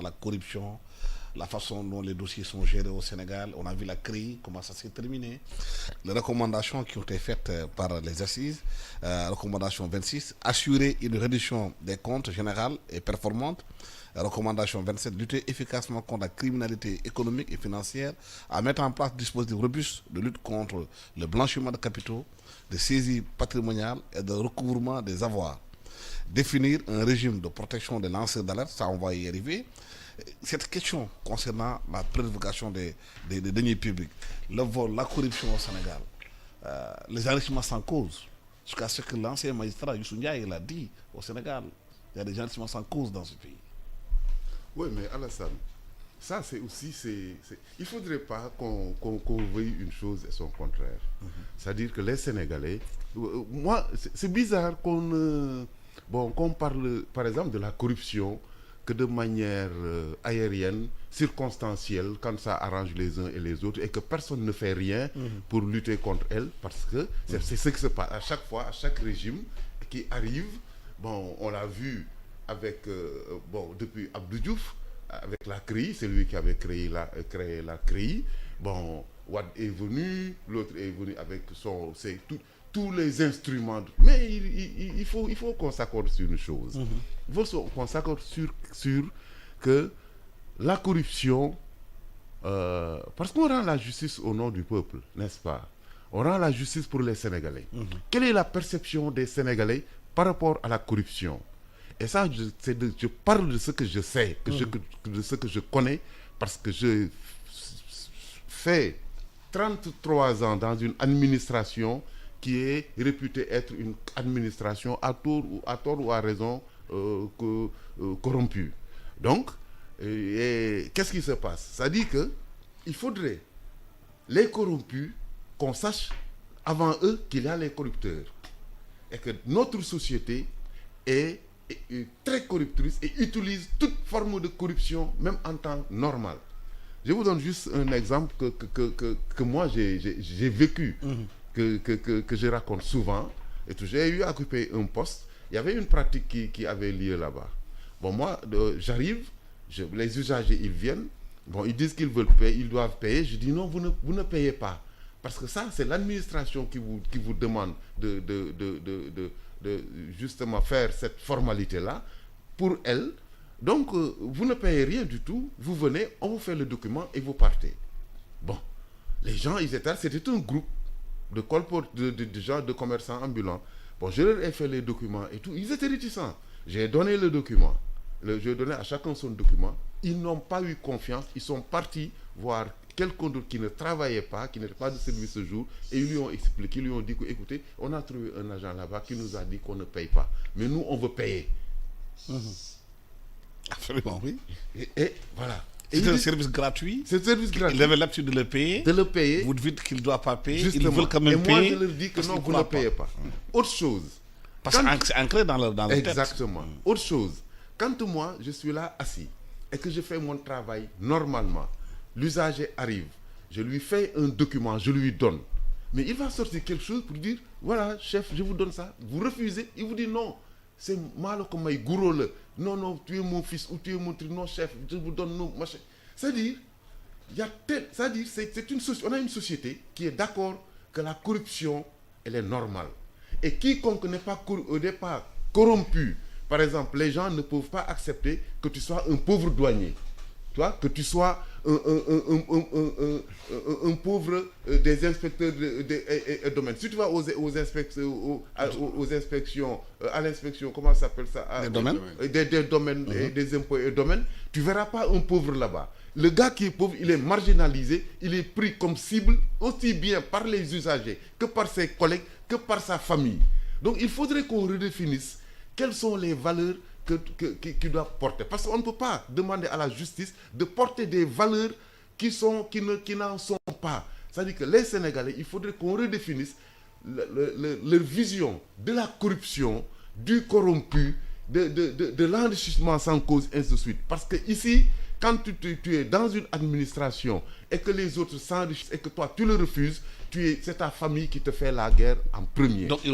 la corruption, la façon dont les dossiers sont gérés au Sénégal. On a vu la CRI, comment ça s'est terminé. Les recommandations qui ont été faites par les assises, recommandation 26, assurer une réduction des comptes générales et performantes. Recommandation 27, lutter efficacement contre la criminalité économique et financière, à mettre en place des dispositifs robustes de lutte contre le blanchiment de capitaux, de saisie patrimoniale et de recouvrement des avoirs. Définir un régime de protection des lanceurs d'alerte, ça on va y arriver. Cette question concernant la préservation des deniers publics, le vol, la corruption au Sénégal, les enrichissements sans cause, jusqu'à ce que l'ancien magistrat Youssou Ndiaye l'a dit au Sénégal, il y a des enrichissements sans cause dans ce pays. Oui, mais Alassane, ça c'est aussi, il ne faudrait pas qu'on veuille une chose et son contraire. C'est-à-dire que les Sénégalais, moi, c'est bizarre qu'on parle, par exemple, de la corruption que de manière aérienne, circonstancielle, quand ça arrange les uns et les autres, et que personne ne fait rien pour lutter contre elle, parce que c'est ce qui se passe à chaque fois, à chaque régime qui arrive. Bon, on l'a vu avec, depuis Abdou Diouf, avec la CRI, c'est lui qui avait créé la CRI. Bon, Wade est venu, l'autre est venu avec tous les instruments. Mais il faut qu'on s'accorde sur une chose. Il faut qu'on s'accorde sur que la corruption, parce qu'on rend la justice au nom du peuple, n'est-ce pas? On rend la justice pour les Sénégalais. Quelle est la perception des Sénégalais par rapport à la corruption? Et ça, je parle de ce que je sais, de ce que je connais, parce que je fais 33 ans dans une administration qui est réputée être une administration à tort ou à raison corrompue. Donc, qu'est-ce qui se passe? Ça dit qu'il faudrait les corrompus qu'on sache avant eux qu'il y a les corrupteurs. Et que notre société est très corruptrice et utilise toute forme de corruption, même en temps normal. Je vous donne juste un exemple que moi j'ai vécu, que je raconte souvent. Et tout, j'ai eu à occuper un poste. Il y avait une pratique qui avait lieu là-bas. Bon, moi, j'arrive, les usagers, ils viennent. Bon, ils disent qu'ils veulent payer, ils doivent payer. Je dis non, vous ne payez pas. Parce que ça, c'est l'administration qui vous demande de justement faire cette formalité-là pour elle. Donc, vous ne payez rien du tout. Vous venez, on vous fait le document et vous partez. Bon, les gens, c'était un groupe de gens, de commerçants ambulants. Bon, je leur ai fait les documents et tout. Ils étaient réticents. J'ai donné le document. J'ai donné à chacun son document. Ils n'ont pas eu confiance. Ils sont partis voir quelqu'un d'autre qui ne travaillait pas, qui n'était pas de service ce jour, et ils lui ont expliqué, ils lui ont dit que, écoutez, on a trouvé un agent là-bas qui nous a dit qu'on ne paye pas. Mais nous, on veut payer. Absolument, oui. Et voilà. C'est un service gratuit. C'est un service gratuit. Ils avaient l'habitude de le payer. De le payer. Vous dites qu'il ne doit pas payer. Justement. Ils veulent quand même payer. Et moi, je leur dis que non, vous ne payez pas. Autre chose. Parce que c'est ancré dans leur tête. Exactement. Autre chose. Quand moi, je suis là assis et que je fais mon travail normalement, l'usager arrive, je lui fais un document, je lui donne. Mais il va sortir quelque chose pour dire, voilà, chef, je vous donne ça. Vous refusez, il vous dit non. C'est mal comme un gourou. Non, tu es mon fils ou tu es mon truc. Non, chef, je vous donne non, machin. C'est-à-dire, on a une société qui est d'accord que la corruption, elle est normale. Et quiconque n'est pas corrompu, par exemple, les gens ne peuvent pas accepter que tu sois un pauvre douanier. Que tu sois un pauvre des inspecteurs de domaine. Si tu vas aux inspections, à l'inspection, comment ça s'appelle ça? Des domaines. Des domaines, des impôts et domaines, tu ne verras pas un pauvre là-bas. Le gars qui est pauvre, il est marginalisé, il est pris comme cible aussi bien par les usagers que par ses collègues, que par sa famille. Donc il faudrait qu'on redéfinisse quelles sont les valeurs qui doit porter. Parce qu'on ne peut pas demander à la justice de porter des valeurs qui n'en sont pas. C'est-à-dire que les Sénégalais, il faudrait qu'on redéfinisse leur vision de la corruption, du corrompu, de l'enrichissement sans cause, ainsi de suite. Parce que ici, quand tu es dans une administration et que les autres s'enrichissent et que toi, tu le refuses, c'est ta famille qui te fait la guerre en premier. Donc,